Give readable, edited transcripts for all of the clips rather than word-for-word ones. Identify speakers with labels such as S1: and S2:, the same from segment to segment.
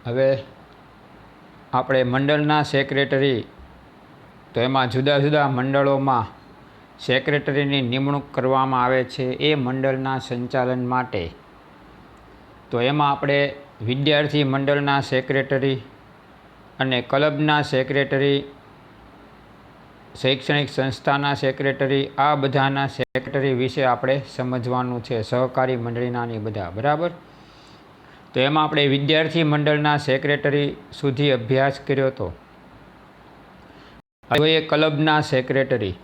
S1: હવે આપણે મંડળના સેક્રેટરી, તો એમાં જુદા જુદા મંડળોમાં સેક્રેટરીની નિમણૂક કરવામાં આવે છે એ મંડળના સંચાલન માટે. તો એમાં આપણે વિદ્યાર્થી મંડળના સેક્રેટરી અને ક્લબના સેક્રેટરી, શૈક્ષણિક સંસ્થાના સેક્રેટરી, આ બધાના સેક્રેટરી વિશે આપણે સમજવાનું છે. સહકારી મંડળીના ને બધા, બરાબર. તો એમાં આપણે વિદ્યાર્થી મંડળના સેક્રેટરી સુધી અભ્યાસ કર્યો હતો. હવે ક્લબના સેક્રેટરી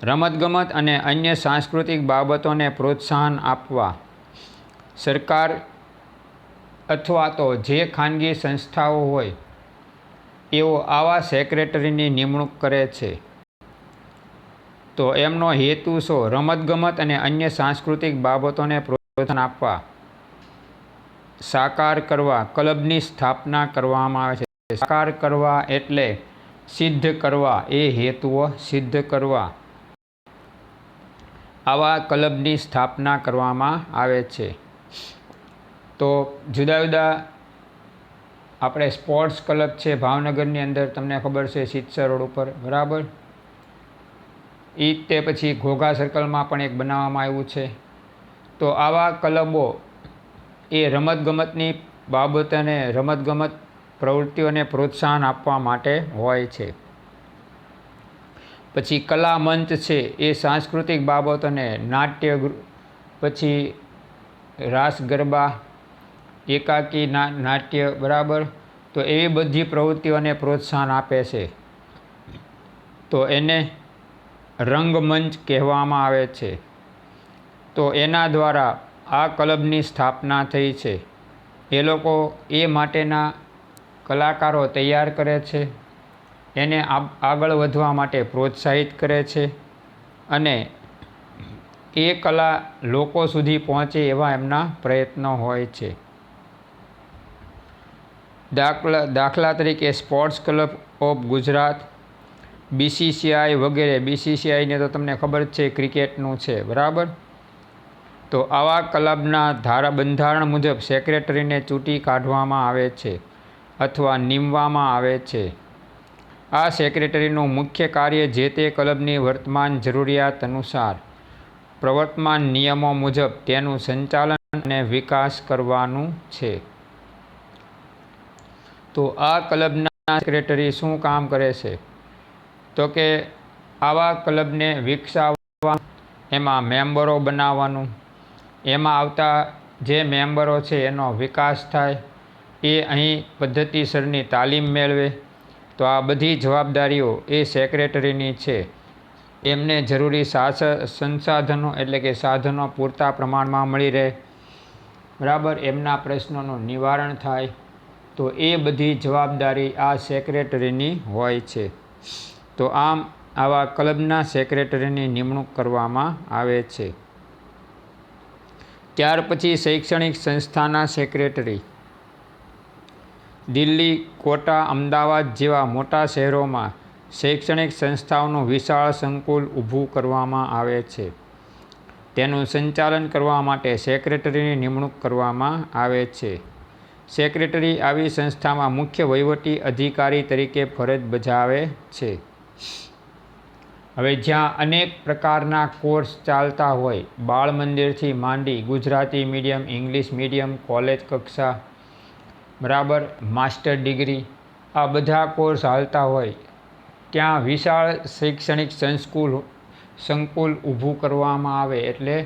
S1: રમતગમત અને અન્ય સાંસ્કૃતિક બાબતોને પ્રોત્સાહન આપવા સરકાર અથવા તો જે ખાનગી સંસ્થાઓ હોય એઓ આવા સેક્રેટરીની નિમણૂક કરે છે. તો એમનો હેતુ શું? રમતગમત અને અન્ય સાંસ્કૃતિક બાબતોને પ્રોત્સાહન આપવા, સાકાર કરવા ક્લબની સ્થાપના કરવામાં આવે છે. સાકાર કરવા એટલે સિદ્ધ કરવા, એ હેતુઓ સિદ્ધ કરવા આવા ક્લબની સ્થાપના કરવામાં આવે છે. તો જુદા જુદા આપણે સ્પોર્ટ્સ ક્લબ છે ભાવનગરની અંદર, તમને ખબર છે, સિત્સર રોડ ઉપર, બરાબર. એ તે પછી ઘોઘા સર્કલમાં પણ એક બનાવવામાં આવ્યું છે. તો આવા ક્લબો એ રમતગમતની બાબતોને, રમતગમત પ્રવૃત્તિઓને પ્રોત્સાહન આપવા માટે હોય છે. પછી કલા મંચ છે એ સાંસ્કૃતિક બાબતોને, નાટ્ય, પછી રાસ ગરબા, એકાકી નાટ્ય, બરાબર. તો એવી બધી પ્રવૃત્તિઓને પ્રોત્સાહન આપે છે. તો એને રંગમંચ કહેવામાં આવે છે. તો એના દ્વારા આ ક્લબની સ્થાપના થઈ છે. એ લોકો એ માટેના કલાકારો તૈયાર કરે છે, એને આગળ વધવા માટે પ્રોત્સાહિત કરે છે અને એ કલા લોકો સુધી પહોંચે એવા એમના પ્રયત્નો હોય છે. દાખલા તરીકે sports club of Gujarat, BCCI વગેરે. BCCIને તો તમને ખબર જ છે, ક્રિકેટનું છે, બરાબર. તો આવા ક્લબના બંધારણ મુજબ સેક્રેટરીને ચૂંટી કાઢવામાં આવે છે અથવા નીમવામાં આવે છે. આ સેક્રેટરીનું મુખ્ય કાર્ય જે તે ક્લબની વર્તમાન જરૂરિયાત અનુસાર પ્રવર્તમાન નિયમો મુજબ તેનું સંચાલન અને વિકાસ કરવાનું છે. તો આ ક્લબના સેક્રેટરી શું કામ કરે છે? તો કે આવા ક્લબને વિકસાવવા, એમાં મેમ્બરો બનાવવાનું, એમાં આવતા જે મેમ્બરો છે એનો વિકાસ થાય, એ અહીં પદ્ધતિસરની તાલીમ મેળવે. તો આ બધી જવાબદારીઓ એ સેક્રેટરીની છે. એમને જરૂરી સંસાધનો એટલે કે સાધનો પૂરતા પ્રમાણમાં મળી રહે, બરાબર. એમના પ્રશ્નોનું નિવારણ થાય. તો એ બધી જવાબદારી આ સેક્રેટરીની હોય છે. તો આમ આવા ક્લબના સેક્રેટરીની નિમણૂક કરવામાં આવે છે. ત્યાર પછી શૈક્ષણિક સંસ્થાના સેક્રેટરી. દિલ્હી, કોટા, અમદાવાદ જેવા મોટા શહેરોમાં શૈક્ષણિક સંસ્થાઓનું વિશાળ સંકુલ ઊભું કરવામાં આવે છે. તેનું સંચાલન કરવા માટે સેક્રેટરીની નિમણૂક કરવામાં આવે છે. સેક્રેટરી આવી સંસ્થામાં મુખ્ય વહીવટી અધિકારી તરીકે ફરજ બજાવે છે. હવે જ્યાં અનેક પ્રકારના કોર્સ ચાલતા હોય, બાળ મંદિરથી માંડી Gujarati medium, English medium, college કક્ષા, બરાબર, માસ્ટર ડિગ્રી, આ બધા કોર્સ હાલતા હોય, ત્યાં વિશાળ શૈક્ષણિક સંકુલ ઊભું કરવામાં આવે. એટલે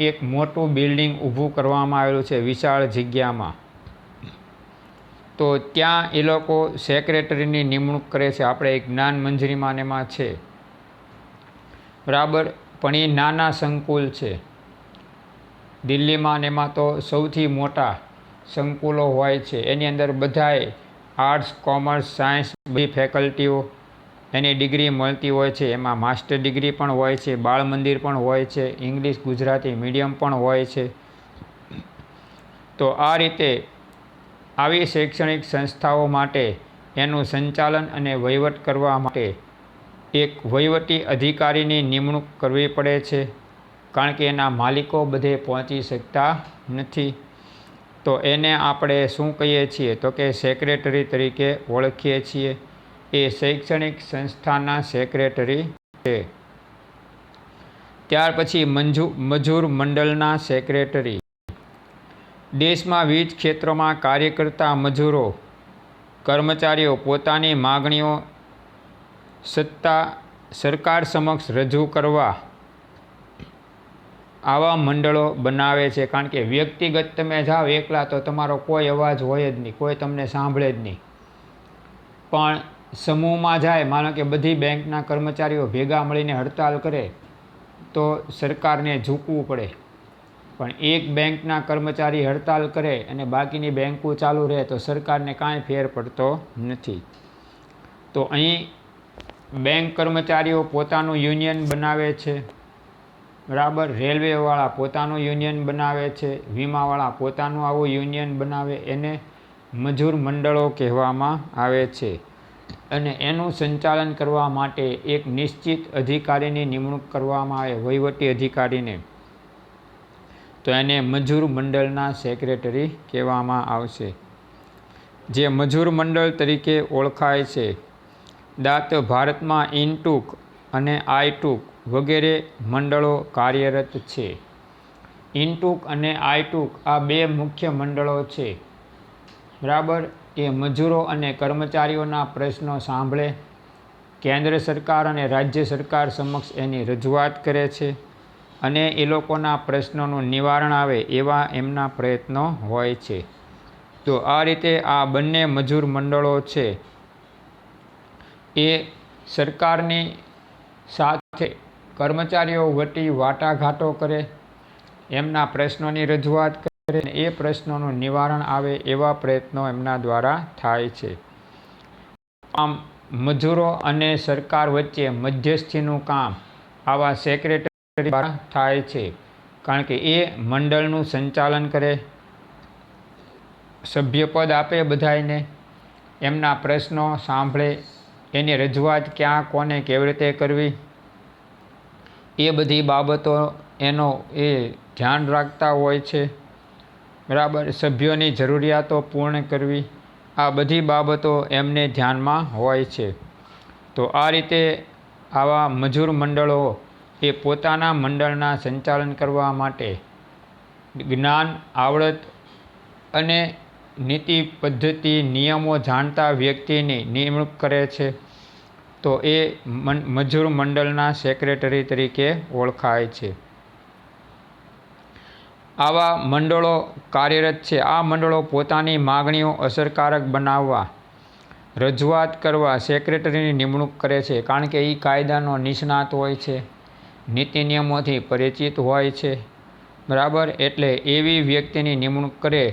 S1: એક મોટું બિલ્ડિંગ ઊભું કરવામાં આવેલું છે વિશાળ જગ્યામાં. તો ત્યાં એ લોકો સેક્રેટરીની નિમણૂક કરે છે. આપણે એક જ્ઞાન મંજરીમાં એમાં છે, બરાબર. પણ એ નાના સંકુલ છે. દિલ્હીમાં એમાં તો સૌથી મોટા સંકુલો હોય છે. એની અંદર બધાય આર્ટ્સ, કોમર્સ, સાયન્સ બધી ફેકલ્ટીઓ એની ડિગ્રી મળતી હોય છે. એમાં માસ્ટર ડિગ્રી પણ હોય છે, બાળ મંદિર પણ હોય છે, ઇંગ્લિશ ગુજરાતી મીડિયમ પણ હોય છે. તો આ રીતે આવી શૈક્ષણિક સંસ્થાઓ માટે એનું સંચાલન અને વહીવટ કરવા માટે એક વહીવટી અધિકારીની નિમણૂક કરવી પડે છે, કારણ કે એના માલિકો બધે પહોંચી શકતા નથી. તો એને આપણે શું કહીએ છીએ તો કે સેક્રેટરી તરીકે ઓળખીએ છીએ. એ શૈક્ષણિક સંસ્થાના સેક્રેટરી છે. ત્યાર પછી મજૂર મંડળના સેક્રેટરી. દેશમાં વિવિધ ક્ષેત્રોમાં કાર્ય કરતા મજૂરો કર્મચારીઓ પોતાની માગણીઓ સરકાર સમક્ષ રજૂ કરવા આવા મંડળો બનાવે છે. કારણ કે વ્યક્તિગત તમે જાઓ એકલા તો તમારો કોઈ અવાજ હોય જ નહીં, કોઈ તમને સાંભળે જ નહીં. પણ સમૂહમાં જાય, માનો કે બધી બેંકના કર્મચારીઓ ભેગા મળીને હડતાલ કરે તો સરકારને ઝૂકવું પડે. પણ એક બેંકના કર્મચારી હડતાલ કરે અને બાકીની બેંકો ચાલુ રહે તો સરકારને કાંઈ ફેર પડતો નથી. તો અહીં બેંક કર્મચારીઓ પોતાનું યુનિયન બનાવે છે, બરાબર. રેલવેવાળા પોતાનું યુનિયન બનાવે છે, વીમાવાળા પોતાનું આવું યુનિયન બનાવે, એને મજૂર મંડળો કહેવામાં આવે છે. અને એનું સંચાલન કરવા માટે એક નિશ્ચિત અધિકારીની નિમણૂક કરવામાં આવે, વહીવટી અધિકારીને, તો એને મજૂર મંડળના સેક્રેટરી કહેવામાં આવશે. જે મજૂર મંડળ તરીકે ઓળખાય છે. ભારતમાં ઇનટુક અને આઈટુક વગેરે મંડળો કાર્યરત છે. ઇનટુક અને આઈટુક આ બે મુખ્ય મંડળો છે, બરાબર. એ મજૂરો અને કર્મચારીઓના પ્રશ્નો સાંભળે, કેન્દ્ર સરકાર અને રાજ્ય સરકાર સમક્ષ એની રજૂઆત કરે છે અને એ લોકોના પ્રશ્નોનું નિવારણ આવે એવા એમના પ્રયત્નો હોય છે. તો આ રીતે આ બંને મજૂર મંડળો છે એ સરકારની સાથે કર્મચારીઓ વતી વાટાઘાટો કરે, એમના પ્રશ્નોની રજૂઆત કરે અને એ પ્રશ્નોનું નિવારણ આવે એવા પ્રયત્નો એમના દ્વારા થાય છે. આમ મજૂરો અને સરકાર વચ્ચે મધ્યસ્થીનું કામ આવા સેક્રેટરી દ્વારા થાય છે. કારણ કે એ મંડળનું સંચાલન કરે, સભ્યપદ આપે બધાને, એમના પ્રશ્નો સાંભળે, એની રજૂઆત ક્યાં કોને કેવી રીતે કરવી એ બધી બાબતો એનો એ ધ્યાન રાખતા હોય છે, બરાબર. સભ્યોની જરૂરિયાતો પૂર્ણ કરવી, આ બધી બાબતો એમને ધ્યાનમાં હોય છે. તો આ રીતે આવા મજૂર મંડળો એ પોતાના મંડળના સંચાલન કરવા માટે જ્ઞાન, આવડત અને નીતિ પદ્ધતિ નિયમો જાણતા વ્યક્તિની નિમણૂક કરે છે. તો એ મજૂર મંડળના સેક્રેટરી તરીકે ઓળખાય છે. આવા મંડળો કાર્યરત છે. આ મંડળો પોતાની માગણીઓ અસરકારક બનાવવા, રજૂઆત કરવા સેક્રેટરીની નિમણૂક કરે છે. કારણ કે એ કાયદાનો નિષ્ણાત હોય છે, નીતિ નિયમોથી પરિચિત હોય છે, બરાબર. એટલે એવી વ્યક્તિની નિમણૂક કરે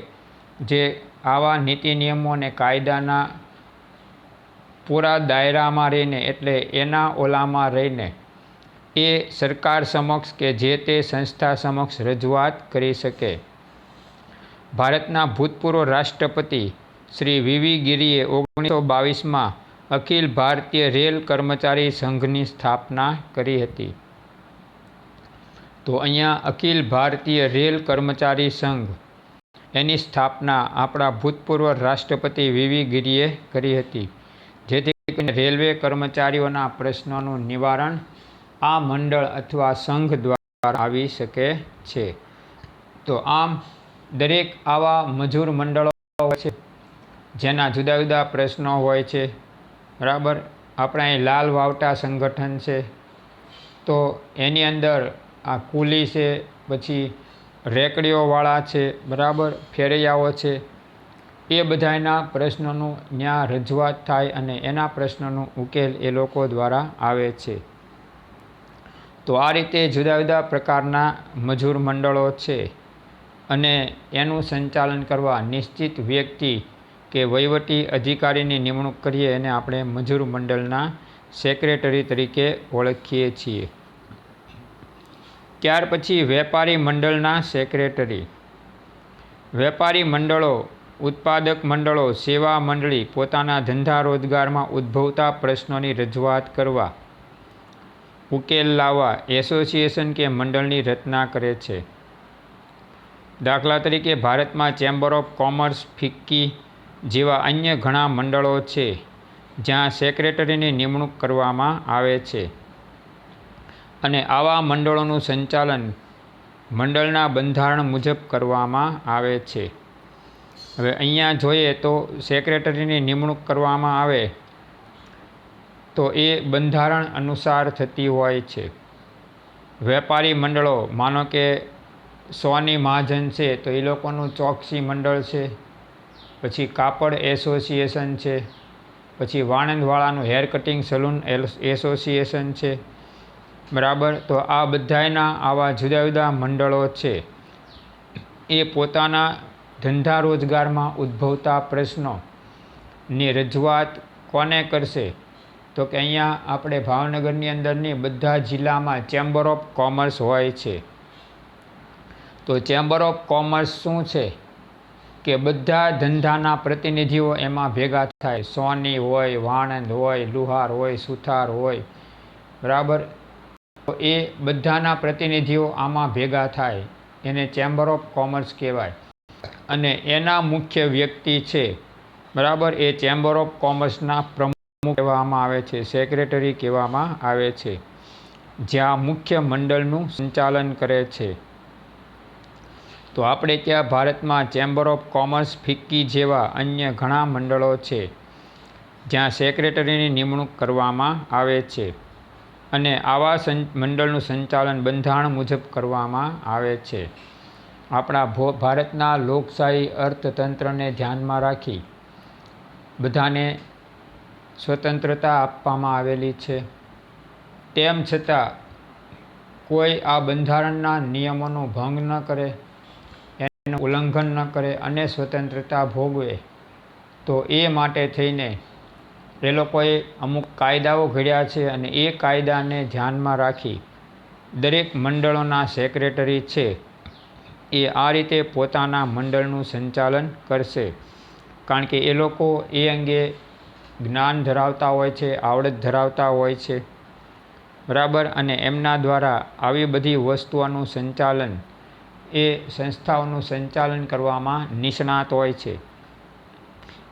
S1: જે આવા નીતિ નિયમો અને કાયદાના પૂરા દાયરામાં રહીને, એટલે એના ઓલામાં રહીને એ સરકાર સમક્ષ કે જે તે સંસ્થા સમક્ષ રજૂઆત કરી શકે. ભારતના ભૂતપૂર્વ રાષ્ટ્રપતિ શ્રી વી ગિરીએ 1922માં અખિલ ભારતીય રેલ કર્મચારી સંઘની સ્થાપના કરી હતી. તો અહીંયા અખિલ ભારતીય રેલ કર્મચારી સંઘ એની સ્થાપના આપણા ભૂતપૂર્વ રાષ્ટ્રપતિ વી ગિરીએ કરી હતી, જેથી કરીને રેલવે કર્મચારીઓના પ્રશ્નોનું નિવારણ આ મંડળ અથવા સંઘ દ્વારા આવી શકે છે. તો આમ દરેક આવા મજૂર મંડળો હોય છે જેના જુદા જુદા પ્રશ્નો હોય છે, બરાબર. આપણા અહીં લાલ વાવટા સંગઠન છે, તો એની અંદર આ કુલી છે, પછી રેકડીઓવાળા છે, બરાબર, ફેરૈયાઓ છે, એ બધાના પ્રશ્નોનું ત્યાં રજૂઆત થાય અને એના પ્રશ્નોનું ઉકેલ એ લોકો દ્વારા આવે છે. તો આ રીતે જુદા જુદા પ્રકારના મજૂર મંડળો છે અને એનું સંચાલન કરવા નિશ્ચિત વ્યક્તિ કે વહીવટી અધિકારીની નિમણૂક કરીએ એને આપણે મજૂર મંડળના સેક્રેટરી તરીકે ઓળખીએ છીએ. ત્યાર પછી વેપારી મંડળના સેક્રેટરી. વેપારી મંડળો, ઉત્પાદક મંડળો, સેવા મંડળી પોતાના ધંધા રોજગારમાં ઉદ્ભવતા પ્રશ્નોની રજૂઆત કરવા, ઉકેલ લાવવા એસોસિએશન કે મંડળની રચના કરે છે. દાખલા તરીકે ભારતમાં ચેમ્બર ઓફ કોમર્સ, ફિક્કી જેવા અન્ય ઘણા મંડળો છે જ્યાં સેક્રેટરીની નિમણૂક કરવામાં આવે છે અને આવા મંડળોનું સંચાલન મંડળના બંધારણ મુજબ કરવામાં આવે છે. હવે અહીંયા જોઈએ તો સેક્રેટરીની નિમણૂક કરવામાં આવે તો એ બંધારણ અનુસાર થતી હોય છે. વેપારી મંડળો, માનો કે સોની મહાજન છે તો એ લોકોનું ચોકસી મંડળ છે, પછી કાપડ એસોસિએશન છે, પછી વાણંદવાળાનું હેર કટિંગ સલૂન એસોસિએશન છે. બરાબર. તો આ બધાના આવા જુદા જુદા મંડળો છે એ પોતાના ધંધા રોજગારમાં ઉદ્ભવતા પ્રશ્નોની રજૂઆત કોને કરશે? તો કે અહીંયા આપણે ભાવનગરની અંદરની બધા જિલ્લામાં ચેમ્બર ઓફ કોમર્સ હોય છે. તો ચેમ્બર ઓફ કોમર્સ શું છે કે બધા ધંધાના પ્રતિનિધિઓ એમાં ભેગા થાય. સોની હોય, વાણંદ હોય, લુહાર હોય, સુથાર હોય, બરાબર. તો એ બધાના પ્રતિનિધિઓ આમાં ભેગા થાય, એને ચેમ્બર ઓફ કોમર્સ કહેવાય. અને એના મુખ્ય વ્યક્તિ છે, બરાબર, એ ચેમ્બર ઓફ કોમર્સના પ્રમુખ કહેવામાં આવે છે, સેક્રેટરી કહેવામાં આવે છે, જ્યાં મુખ્ય મંડળનું સંચાલન કરે છે. તો આપણે ત્યાં ભારતમાં ચેમ્બર ઓફ કોમર્સ, ફિક્કી જેવા અન્ય ઘણા મંડળો છે જ્યાં સેક્રેટરીની નિમણૂક કરવામાં આવે છે અને આવા મંડળનું સંચાલન બંધારણ મુજબ કરવામાં આવે છે. આપણા ભારતના લોકશાહી અર્થતંત્રને ધ્યાનમાં રાખી બધાને સ્વતંત્રતા આપવામાં આવેલી છે. તેમ છતાં કોઈ આ બંધારણના નિયમોનો ભંગ ન કરે, એનું ઉલ્લંઘન ન કરે અને સ્વતંત્રતા ભોગવે, તો એ માટે થઈને એ લોકોએ અમુક કાયદાઓ ઘડ્યા છે અને એ કાયદાને ધ્યાનમાં રાખી દરેક મંડળોના સેક્રેટરી છે એ આ રીતે પોતાના મંડળનું સંચાલન કરશે. કારણ કે એ લોકો એ અંગે જ્ઞાન ધરાવતા હોય છે, આવડત ધરાવતા હોય છે, બરાબર. અને એમના દ્વારા આવી બધી વસ્તુઓનું સંચાલન, એ સંસ્થાઓનું સંચાલન કરવામાં નિષ્ણાત હોય છે.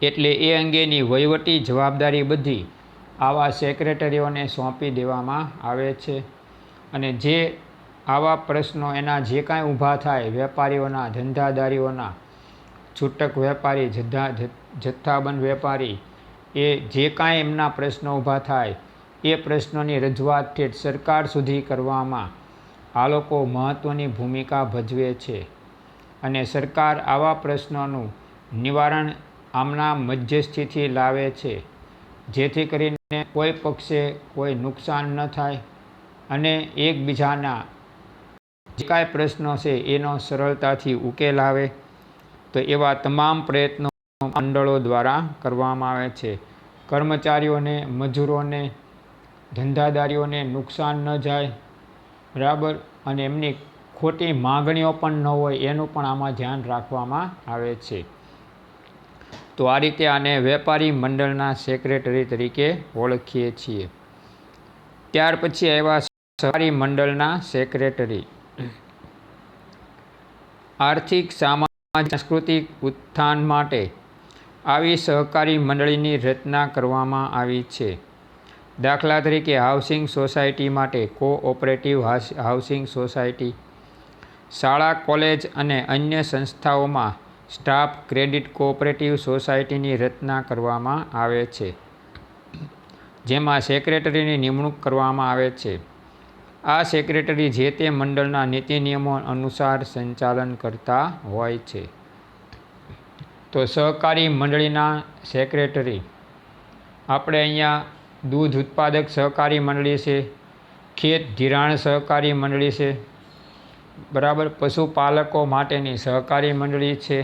S1: એટલે એ અંગેની વહીવટી જવાબદારી બધી આવા સેક્રેટરીઓને સોંપી દેવામાં આવે છે. અને જે આવા પ્રશ્નો એના જે કાંઈ ઊભા થાય, વેપારીઓના, ધંધાદારીઓના, છૂટક વેપારી, જથ્થાબંધ વેપારી, એ જે કાંઈ એમના પ્રશ્નો ઊભા થાય એ પ્રશ્નોની રજૂઆત ઠેઠ સરકાર સુધી કરવામાં આ લોકો મહત્ત્વની ભૂમિકા ભજવે છે. અને સરકાર આવા પ્રશ્નોનું નિવારણ આમના મધ્યસ્થીથી લાવે છે, જેથી કરીને કોઈ પક્ષે કોઈ નુકસાન ન થાય અને એકબીજાના જે કાંઈ પ્રશ્નો છે એનો સરળતાથી ઉકેલ આવે. તો એવા તમામ પ્રયત્નો મંડળો દ્વારા કરવામાં આવે છે. કર્મચારીઓને, મજૂરોને, ધંધાદારીઓને નુકસાન ન જાય, બરાબર, અને એમની ખોટી માગણીઓ પણ ન હોય એનું પણ આમાં ધ્યાન રાખવામાં આવે છે. તો આ રીતે આને વેપારી મંડળના સેક્રેટરી તરીકે ઓળખીએ છીએ. ત્યાર પછી આવ્યા સહકારી મંડળના સેક્રેટરી. આર્થિક, સામાજિક, સાંસ્કૃતિક ઉત્થાન માટે આવી સહકારી મંડળીની રચના કરવામાં આવી છે. દાખલા તરીકે હાઉસિંગ સોસાયટી માટે કોઓપરેટિવ હાઉસિંગ સોસાયટી, શાળા, કોલેજ અને અન્ય સંસ્થાઓમાં સ્ટાફ ક્રેડિટ કોઓપરેટિવ સોસાયટીની રચના કરવામાં આવે છે, જેમાં સેક્રેટરીની નિમણૂક કરવામાં આવે છે. આ સેક્રેટરી જે તે મંડળના નીતિ નિયમો અનુસાર સંચાલન કરતા હોય છે. તો સહકારી મંડળીના સેક્રેટરી આપણે અહીંયા દૂધ ઉત્પાદક સહકારી મંડળી છે, ખેત ધિરાણ સહકારી મંડળી છે, બરાબર, પશુપાલકો માટેની સહકારી મંડળી છે.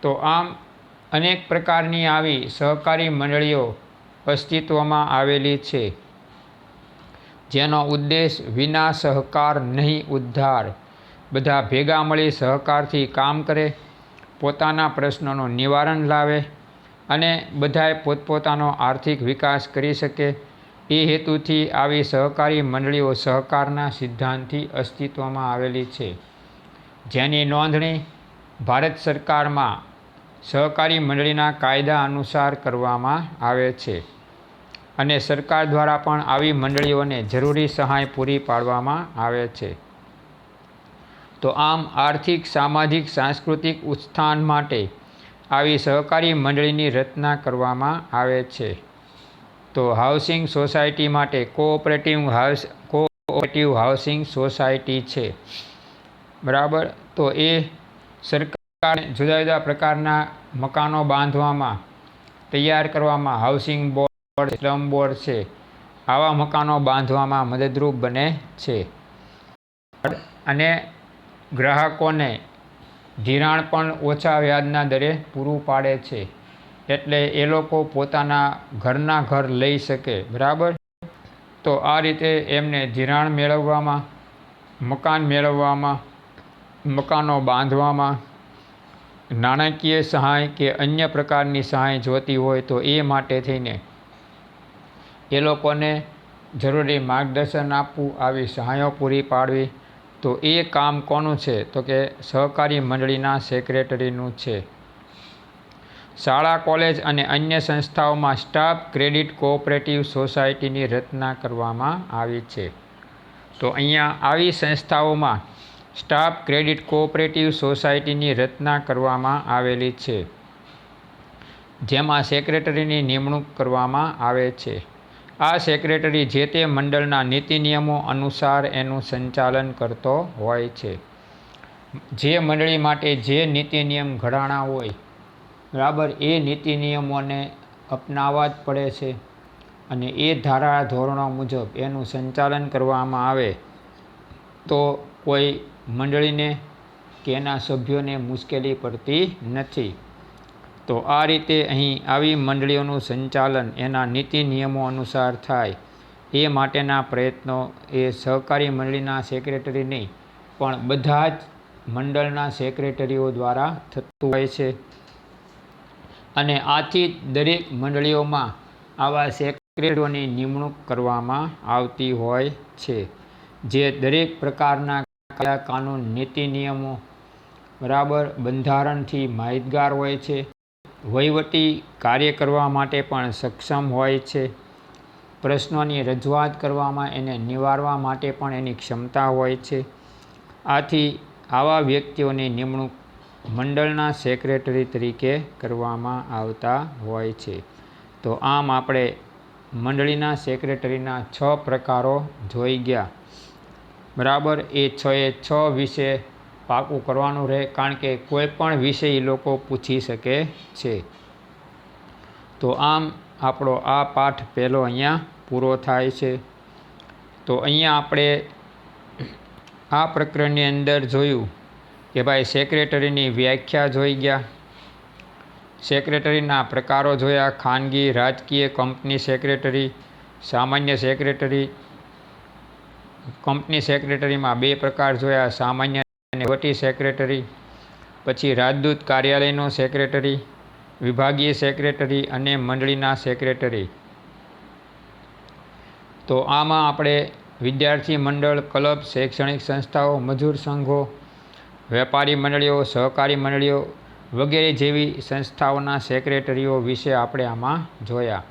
S1: તો આમ અનેક પ્રકારની આવી સહકારી મંડળીઓ અસ્તિત્વમાં આવેલી છે, જેનો ઉદ્દેશ વિના સહકાર નહીં ઉદ્ધાર. બધા ભેગા મળી સહકારથી કામ કરે, પોતાના પ્રશ્નોનું નિવારણ લાવે અને બધાએ પોતપોતાનો આર્થિક વિકાસ કરી શકે, એ હેતુથી આવી સહકારી મંડળીઓ સહકારના સિદ્ધાંતથી અસ્તિત્વમાં આવેલી છે. જેની નોંધણી ભારત સરકારમાં સહકારી મંડળીના કાયદા અનુસાર કરવામાં આવે છે અને સરકાર દ્વારા પણ આવી મંડળીઓને જરૂરી સહાય પૂરી પાડવામાં આવે છે. તો આમ આર્થિક, સામાજિક, સાંસ્કૃતિક ઉત્થાન માટે આવી સહકારી મંડળીની રચના કરવામાં આવે છે. તો હાઉસિંગ સોસાયટી માટે કોઓપરેટિવ હાઉસિંગ સોસાયટી છે. બરાબર. તો એ સરકાર જુદા જુદા પ્રકારના મકાનો બાંધવામાં, તૈયાર કરવામાં, હાઉસિંગ બોર્ડ, સ્લમ બોર્ડ છે, આવા મકાનો બાંધવામાં મદદરૂપ બને છે અને ગ્રાહકોને ધિરાણ પણ ઓછા વ્યાજના દરે પૂરું પાડે છે. એટલે એ લોકો પોતાના ઘરના ઘર લઈ શકે. બરાબર. તો આ રીતે એમને ધિરાણ મેળવવામાં, મકાન મેળવવામાં, મકાનો બાંધવામાં, નાણાકીય સહાય કે અન્ય પ્રકારની સહાય જોતી હોય તો એ માટે થઈને એ લોકોને જરૂરી માર્ગદર્શન આપવું, આવી સહાયો પૂરી પાડવી. તો એ કામ કોનું છે? તો કે સહકારી મંડળીના સેક્રેટરીનું છે. શાળા, કોલેજ અને અન્ય સંસ્થાઓમાં સ્ટાફ ક્રેડિટ કોઓપરેટિવ સોસાયટીની રચના કરવામાં આવી છે. તો અહીંયા આવી સંસ્થાઓમાં સ્ટાફ ક્રેડિટ કોઓપરેટિવ સોસાયટીની રચના કરવામાં આવેલી છે, જેમાં સેક્રેટરીની નિમણૂક કરવામાં આવે છે. આ સેક્રેટરી જે તે મંડળના નીતિ નિયમો અનુસાર એનું સંચાલન કરતો હોય છે. જે મંડળી માટે જે નીતિ નિયમ ઘડાણા હોય, બરાબર, એ નીતિ નિયમોને અપનાવવા જ પડે છે અને એ ધારા ધોરણો મુજબ એનું સંચાલન કરવામાં આવે તો કોઈ મંડળીને કે એના સભ્યોને મુશ્કેલી પડતી નથી. તો આ રીતે અહીં આવી મંડળીઓનું સંચાલન એના નીતિ નિયમો અનુસાર થાય એ માટેના પ્રયત્નો એ સહકારી મંડળીના સેક્રેટરી નહીં પણ બધા જ મંડળના સેક્રેટરીઓ દ્વારા થતું હોય છે. અને આથી દરેક મંડળીઓમાં આવા સેક્રેટરીઓની નિમણૂક કરવામાં આવતી હોય છે, જે દરેક પ્રકારના કાયદા, કાનૂન, નીતિ નિયમો, બરાબર, બંધારણથી માહિતગાર હોય છે, વહીવટી કાર્ય કરવા માટે પણ સક્ષમ હોય છે, પ્રશ્નોની રજૂઆત કરવામાં, એને નિવારવા માટે પણ એની ક્ષમતા હોય છે. આથી આવા વ્યક્તિઓની નિમણૂક મંડળના સેક્રેટરી તરીકે કરવામાં આવતા હોય છે. તો આમ આપણે મંડળીના સેક્રેટરીના 6 પ્રકારો જોઈ ગયા. બરાબર. એ 6 વિશે પાકું કરવાનું રહે, કારણ કે કોઈ પણ વિષય એ લોકો પૂછી શકે છે. તો આમ આપણો આ પાઠ પહેલો અહીંયા પૂરો થાય છે. તો અહીંયા આપણે આ પ્રકરણની અંદર જોયું કે ભાઈ સેક્રેટરીની વ્યાખ્યા જોઈ ગયા, સેક્રેટરીના પ્રકારો જોયા, ખાનગી, રાજકીય, કંપની સેક્રેટરી, સામાન્ય સેક્રેટરી. કંપની સેક્રેટરીમાં 2 પ્રકાર જોયા, સામાન્ય અને વહીવટી સેક્રેટરી. પછી રાજદૂત કાર્યાલયનો સેક્રેટરી, વિભાગીય સેક્રેટરી અને મંડળીના સેક્રેટરી. તો આમાં આપણે વિદ્યાર્થી મંડળ, ક્લબ, શૈક્ષણિક સંસ્થાઓ, મજૂર સંઘો, વેપારી મંડળીઓ, સહકારી મંડળીઓ વગેરે જેવી સંસ્થાઓના સેક્રેટરીઓ વિશે આપણે આમાં જોયા.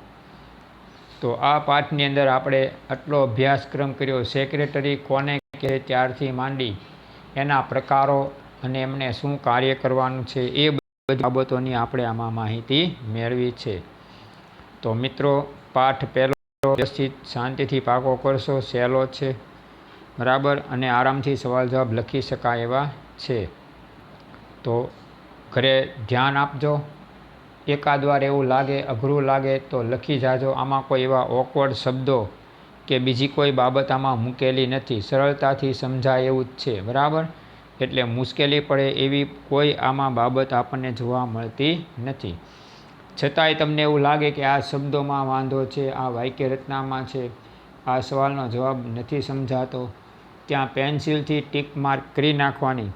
S1: તો આ પાઠની અંદર આપણે આટલો અભ્યાસક્રમ કર્યો. સેક્રેટરી કોને કહે ત્યારથી માંડી એના પ્રકારો અને એમને શું કાર્ય કરવાનું છે એ બધી બાબતોની આપણે આમાં માહિતી મેળવી છે. તો મિત્રો, પાઠ પહેલો વ્યવસ્થિત શાંતિથી પાકો કરશો. સહેલો છે, બરાબર, અને આરામથી સવાલ જવાબ લખી શકાય એવા છે. તો ઘરે ધ્યાન આપજો. એકાદ વાર એવું લાગે, અઘરું લાગે તો લખી જાજો. આમાં કોઈ એવા ઓકવર્ડ શબ્દો કે બીજી કોઈ બાબત આમાં મૂકેલી નથી, સરળતાથી સમજાય એવું જ છે. બરાબર. એટલે મુશ્કેલી પડે એવી કોઈ આમાં બાબત આપણને જોવા મળતી નથી. છતાંય તમને એવું લાગે કે આ શબ્દોમાં વાંધો છે, આ વાક્ય રચનામાં છે, આ સવાલનો જવાબ નથી સમજાતો, ત્યાં પેન્સિલથી ટીક માર્ક કરી નાખવાની,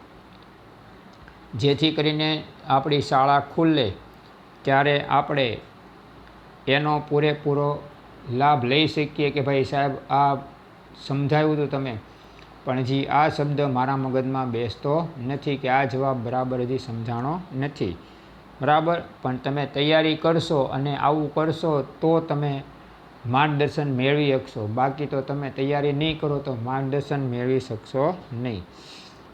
S1: જેથી કરીને આપણી શાળા ખુલ્લે ત્યારે આપણે એનો પૂરેપૂરો લાભ લઈ શકીએ કે ભાઈ સાહેબ આ સમજાવ્યું હતું તમે, પણ હજી આ શબ્દ મારા મગજમાં બેસતો નથી કે આ જવાબ બરાબર હજી સમજાણો નથી. બરાબર, પણ તમે તૈયારી કરશો અને આવું કરશો તો તમે માર્ગદર્શન મેળવી શકશો. બાકી તો તમે તૈયારી નહીં કરો તો માર્ગદર્શન મેળવી શકશો નહીં.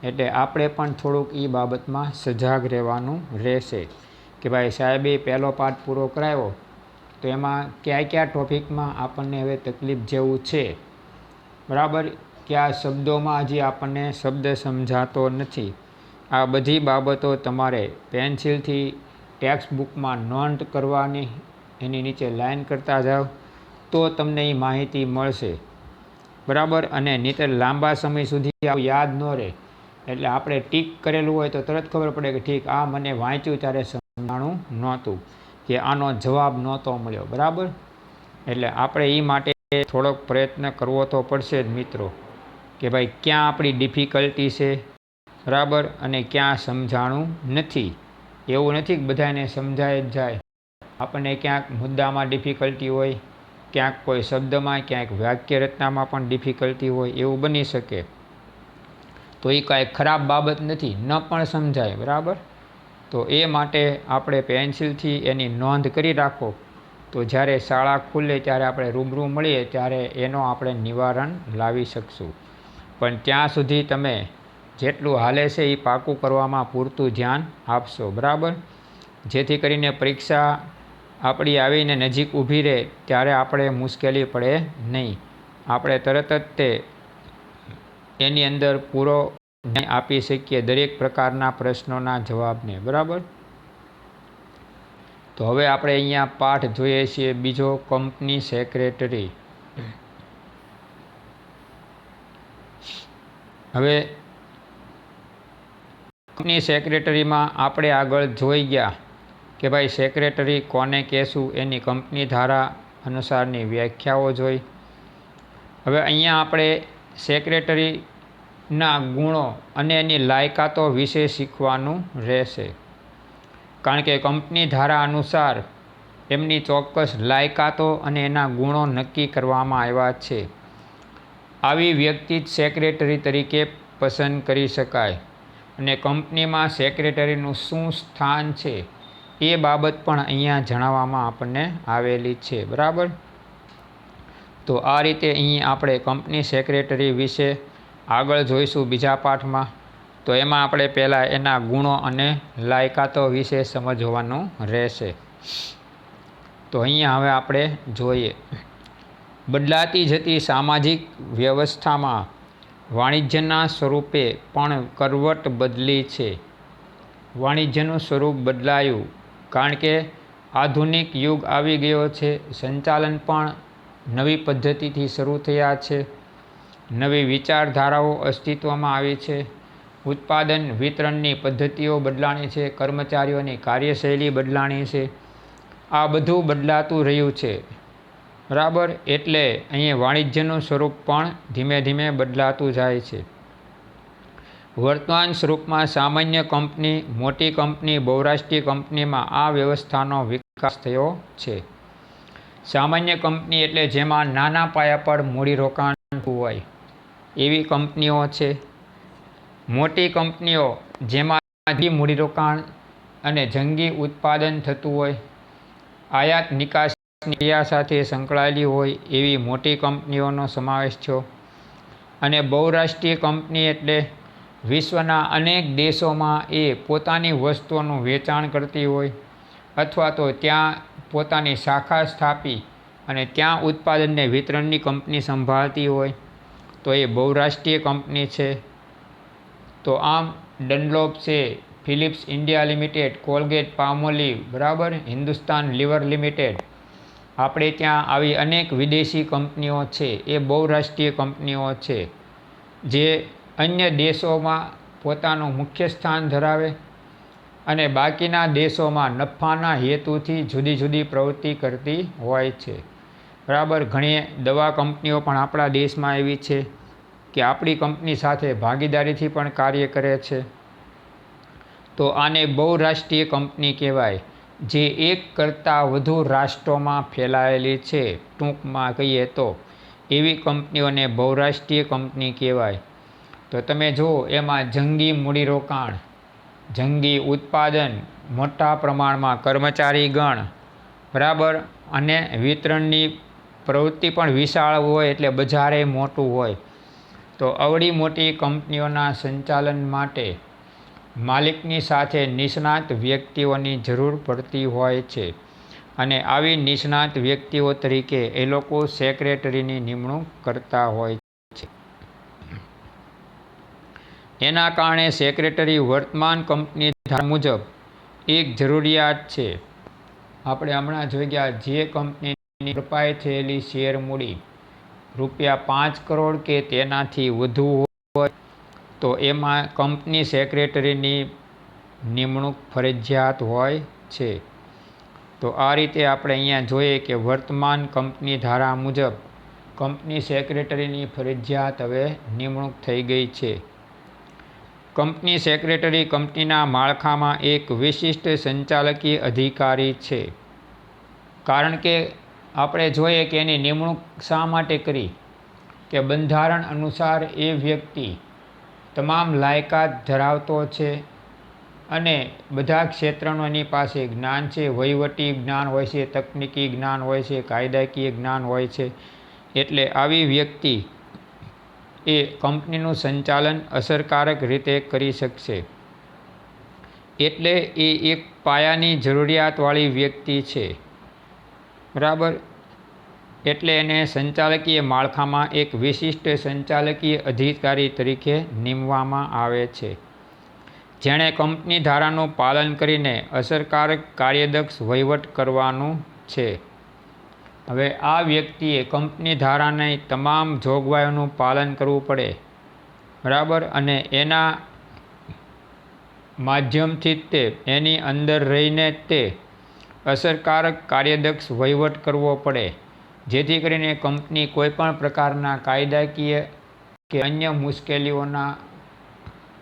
S1: એટલે આપણે પણ થોડુંક એ બાબતમાં સજાગ રહેવાનું રહેશે કે ભાઈ સાહેબે પહેલો પાઠ પૂરો કરાવ્યો તો એમાં કયા ટોપિકમાં આપણને હવે તકલીફ જેવું છે. બરાબર, કયા શબ્દોમાં હજી આપણને શબ્દ સમજાતો નથી. આ બધી બાબતો તમારે પેન્સિલથી ટેક્સ્ટ બુકમાં નોંધ કરવાની, એની નીચે લાઈન કરતા જાઓ તો તમને એ માહિતી મળશે. બરાબર, અને નહીંતર લાંબા સમય સુધી આવું યાદ ન રહે. એટલે આપણે ટીક કરેલું હોય તો તરત ખબર પડે કે ઠીક આ મને વાંચ્યું ત્યારે સમજાણું નહોતું કે આનો જવાબ નહોતો મળ્યો. બરાબર, એટલે આપણે એ માટે થોડોક પ્રયત્ન કરવો તો પડશે જ મિત્રો કે ભાઈ ક્યાં આપણી ડિફિકલ્ટી છે. બરાબર, અને ક્યાં સમજાણું નથી. એવું નથી કે બધાને સમજાય જ જાય. આપણને ક્યાંક મુદ્દામાં ડિફિકલ્ટી હોય, ક્યાંક કોઈ શબ્દમાં, ક્યાંક વાક્ય રચનામાં પણ ડિફિકલ્ટી હોય, એવું બની શકે. તો એ કાંઈ ખરાબ બાબત નથી, ન પણ સમજાય. બરાબર, તો એ માટે આપણે પેન્સિલથી એની નોંધ કરી રાખો તો જ્યારે શાળા ખુલે ત્યારે આપણે રૂબરૂ મળીએ ત્યારે એનો આપણે નિવારણ લાવી શકશું. પણ ત્યાં સુધી તમે જેટલું હાલે છે એ પાકું કરવામાં પૂરતું ધ્યાન આપશો. બરાબર, જેથી કરીને પરીક્ષા આપણી આવીને નજીક ઊભી રહે ત્યારે આપણે મુશ્કેલી પડે નહીં. આપણે તરત જ તે એની અંદર પૂરો આપી શકીએ દરેક પ્રકારના પ્રશ્નોના જવાબને. બરાબર, તો હવે આપણે અહીંયા પાઠ જોઈએ છીએ બીજો, કંપની સેક્રેટરી. હવે કંપની સેક્રેટરીમાં આપણે આગળ જોઈ ગયા કે ભાઈ સેક્રેટરી કોને કહેશું, એની કંપની ધારા અનુસારની વ્યાખ્યાઓ જોઈ. હવે અહીંયા આપણે સેક્રેટરીના ગુણો અને એની લાયકાતો વિશે શીખવાનું રહેશે. કારણ કે કંપની ધારા અનુસાર એમની ચોક્કસ લાયકાતો અને એના ગુણો નક્કી કરવામાં આવ્યા છે. આવી વ્યક્તિ જ સેક્રેટરી તરીકે પસંદ કરી શકાય. અને કંપનીમાં સેક્રેટરીનું શું સ્થાન છે એ બાબત પણ અહીંયા જણાવવામાં આપણને આવેલી છે. બરાબર, તો આ રીતે અહીં આપણે કંપની સેક્રેટરી વિશે આગળ જોઈશું બીજા પાઠમાં. તો એમાં આપણે પહેલાં એના ગુણો અને લાયકાતો વિશે સમજવાનું રહેશે. તો અહીંયા હવે આપણે જોઈએ, બદલાતી જતી સામાજિક વ્યવસ્થામાં વાણિજ્યના સ્વરૂપે પણ કરવટ બદલી છે. વાણિજ્યનું સ્વરૂપ બદલાયું કારણ કે આધુનિક યુગ આવી ગયો છે. સંચાલન પણ નવી પદ્ધતિથી શરૂ થયા છે. નવી વિચારધારાઓ અસ્તિત્વમાં આવી છે. ઉત્પાદન વિતરણની પદ્ધતિઓ બદલાણી છે. કર્મચારીઓની કાર્યશૈલી બદલાણી છે. આ બધું બદલાતું રહ્યું છે. બરાબર, એટલે અહીંયા વાણિજ્યનું સ્વરૂપ પણ ધીમે ધીમે બદલાતું જાય છે. વર્તમાન સ્વરૂપમાં સામાન્ય કંપની, મોટી કંપની, બહુરાષ્ટ્રીય કંપનીમાં આ વ્યવસ્થાનો વિકાસ થયો છે. સામાન્ય કંપની એટલે જેમાં નાના પાયા પર મૂડીરોકાણ હોય એવી કંપનીઓ છે. મોટી કંપનીઓ જેમાં મૂડીરોકાણ અને જંગી ઉત્પાદન થતું હોય, આયાત નિકાસની ક્રિયા સાથે સંકળાયેલી હોય એવી મોટી કંપનીઓનો સમાવેશ થયો. અને બહુરાષ્ટ્રીય કંપની એટલે વિશ્વના અનેક દેશોમાં એ પોતાની વસ્તુઓનું વેચાણ કરતી હોય અથવા તો ત્યાં પોતાની શાખા સ્થાપી અને ત્યાં ઉત્પાદનને વિતરણની કંપની સંભાળતી હોય તો એ બહુરાષ્ટ્રીય કંપની છે. તો આમ ડનલોપ છે, Phillips India limited, Colgate Palmolive, બરાબર, હિન્દુસ્તાન લીવર લિમિટેડ, આપણે ત્યાં આવી અનેક વિદેશી કંપનીઓ છે એ બહુરાષ્ટ્રીય કંપનીઓ છે જે અન્ય દેશોમાં પોતાનું મુખ્ય સ્થાન ધરાવે અને બાકીના દેશોમાં નફાના હેતુથી જુદી જુદી પ્રવૃત્તિ કરતી હોય છે. બરાબર, ઘણી દવા કંપનીઓ પણ આપણા દેશમાં એવી છે કે આપણી કંપની સાથે ભાગીદારીથી પણ કાર્ય કરે છે. તો આને બહુરાષ્ટ્રીય કંપની કહેવાય, જે એક કરતાં વધુ રાષ્ટ્રોમાં ફેલાયેલી છે. ટૂંકમાં કહીએ તો એવી કંપનીઓને બહુરાષ્ટ્રીય કંપની કહેવાય. તો તમે જુઓ એમાં જંગી મૂડીરોકાણ, જંગી ઉત્પાદન, મોટા પ્રમાણમાં કર્મચારી ગણ, બરાબર, અને વિતરણની પ્રવૃત્તિ પણ વિશાળ હોય એટલે બજારે મોટું હોય. તો અવળી મોટી કંપનીઓના સંચાલન માટે માલિકની સાથે નિષ્ણાત વ્યક્તિઓની જરૂર પડતી હોય છે અને આવી નિષ્ણાત વ્યક્તિઓ તરીકે એ લોકો સેક્રેટરીની નિમણૂક કરતા હોય છે. એના કારણે સેક્રેટરી વર્તમાન કંપની ધારા મુજબ એક જરૂરિયાત છે. આપણે હમણાં જોઈ ગયા, જે કંપનીની ભરપાઈ થયેલી શેર મૂડી ₹5 કરોડ કે તેનાથી વધુ હોય તો એમાં કંપની સેક્રેટરીની નિમણૂક ફરજિયાત હોય છે. તો આ રીતે આપણે અહીંયા જોઈએ કે વર્તમાન કંપની ધારા મુજબ કંપની સેક્રેટરીની ફરજિયાત હવે નિમણૂક થઈ ગઈ છે. કંપની સેક્રેટરી કંપનીના માળખામાં એક વિશિષ્ટ સંચાલકીય અધિકારી છે. કારણ કે આપણે જોઈએ કે એની નિમણૂક શા માટે કરી, કે બંધારણ અનુસાર એ વ્યક્તિ તમામ લાયકાત ધરાવતો છે અને બધા ક્ષેત્રનું એની પાસે જ્ઞાન છે. વહીવટી જ્ઞાન હોય છે, તકનીકી જ્ઞાન હોય છે, કાયદાકીય જ્ઞાન હોય છે. એટલે આવી વ્યક્તિ એ કંપનીનું સંચાલન અસરકારક રીતે કરી શકશે. એટલે એ એક પાયાની જરૂરિયાતવાળી વ્યક્તિ છે, બરાબર. એટલે એને સંચાલકીય માળખામાં એક વિશિષ્ટ સંચાલકીય અધિકારી તરીકે નીમવામાં આવે છે, જેણે કંપની ધારાનું પાલન કરીને અસરકારક કાર્યદક્ષ વહીવટ કરવાનું છે. હવે આ વ્યક્તિએ કંપની ધારાની તમામ જોગવાઈઓનું પાલન કરવું પડે, બરાબર, અને એના માધ્યમથી તે એની અંદર રહીને તે અસરકારક કાર્યદક્ષ વહીવટ કરવો પડે, જેથી કરીને કંપની કોઈપણ પ્રકારના કાયદાકીય કે અન્ય મુશ્કેલીઓના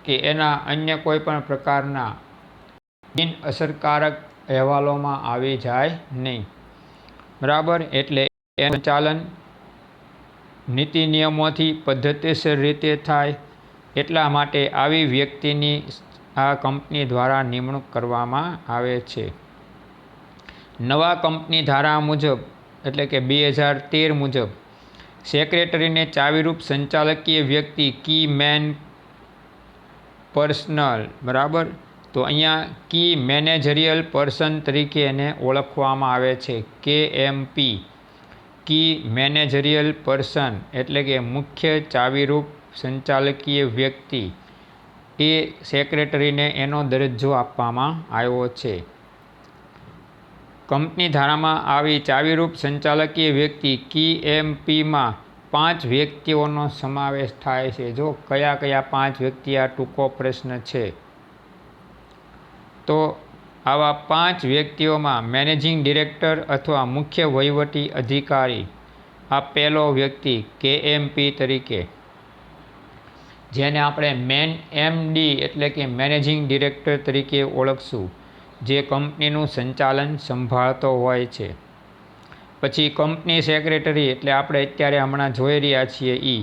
S1: કે એના અન્ય કોઈપણ પ્રકારના બિન અસરકારક અહેવાલોમાં આવી જાય નહીં, બરાબર. એટલે એનું સંચાલન નીતિ નિયમોથી પદ્ધતિસર રીતે થાય. એટલા માટે આવી વ્યક્તિની આ કંપની દ્વારા નિમણૂક કરવામાં આવે છે. નવા કંપની ધારા મુજબ એટલે કે 2013 મુજબ સેક્રેટરીને ચાવીરૂપ સંચાલકીય વ્યક્તિ કી મેન પર્સનલ, બરાબર. તો અહીંયા કી મેનેજરિયલ પર્સન તરીકે એને ઓળખવામાં આવે છે, KMP, કી મેનેજરિયલ પર્સન, એટલે કે મુખ્ય ચાવીરૂપ સંચાલકીય વ્યક્તિ. એ સેક્રેટરીને એનો દરજ્જો આપવામાં આવ્યો છે. કંપની ધારામાં આવી ચાવીરૂપ સંચાલકીય વ્યક્તિ KMPમાં 5 વ્યક્તિઓનો સમાવેશ થાય છે. જો કયા કયા 5 વ્યક્તિ, આ ટૂંકો પ્રશ્ન છે. તો આવા 5 વ્યક્તિઓમાં મેનેજિંગ ડિરેક્ટર અથવા મુખ્ય વહીવટી અધિકારી આ પહેલો વ્યક્તિ KMP તરીકે, જેને આપણે MD એટલે કે મેનેજિંગ ડિરેક્ટર તરીકે ઓળખશું, જે કંપનીનું સંચાલન સંભાળતો હોય છે. પછી કંપની સેક્રેટરી એટલે આપણે અત્યારે હમણાં જોઈ રહ્યા છીએ એ.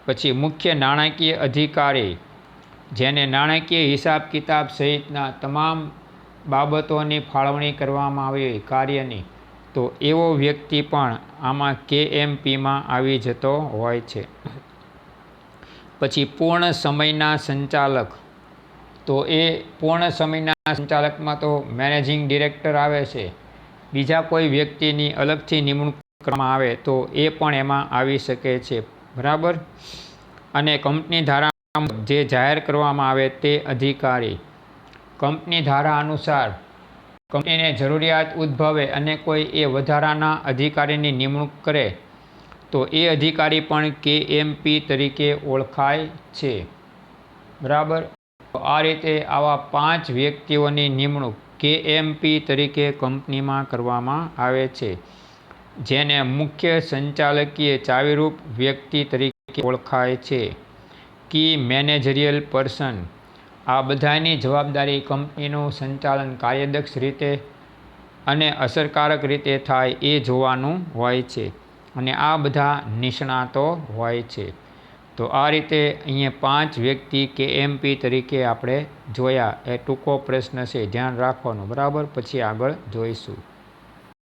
S1: પછી મુખ્ય નાણાકીય અધિકારી, જેને નાણાકીય હિસાબ કિતાબ સહિતના તમામ બાબતોની ફાળવણી કરવામાં આવી હોય કાર્યની, તો એવો વ્યક્તિ પણ આમાં KMPમાં આવી જતો હોય છે. પછી પૂર્ણ સમયના સંચાલક, તો એ પૂર્ણ સમયના સંચાલકમાં તો મેનેજિંગ ડિરેક્ટર આવે છે. બીજા કોઈ વ્યક્તિની અલગથી નિમણૂક કરવામાં આવે તો એ પણ એમાં આવી શકે છે, બરાબર. અને કંપની ધારા જે જાહેર કરવામાં આવે તે અધિકારી, કંપની ધારા અનુસાર કંપનીને જરૂરિયાત ઉદ્ભવે અને કોઈ એ વધારાના અધિકારીની નિમણૂક કરે તો એ અધિકારી પણ KMP તરીકે ઓળખાય છે, બરાબર. આ રીતે આવા 5 વ્યક્તિઓની નિમણૂક KMP તરીકે કંપનીમાં કરવામાં આવે છે, જેને મુખ્ય સંચાલકીય ચાવીરૂપ વ્યક્તિ તરીકે ઓળખાય છે, કી મેનેજરિયલ પર્સન. આ બધાની જવાબદારી કંપનીનું સંચાલન કાર્યદક્ષ રીતે અને અસરકારક રીતે થાય એ જોવાનું હોય છે. અને આ બધા નિષ્ણાતો હોય છે. તો આ રીતે અહીંયા 5 વ્યક્તિ KMP તરીકે આપણે જોયા. એ ટૂંકો પ્રશ્ન છે, ધ્યાન રાખવાનું, બરાબર. પછી આગળ જોઈશું.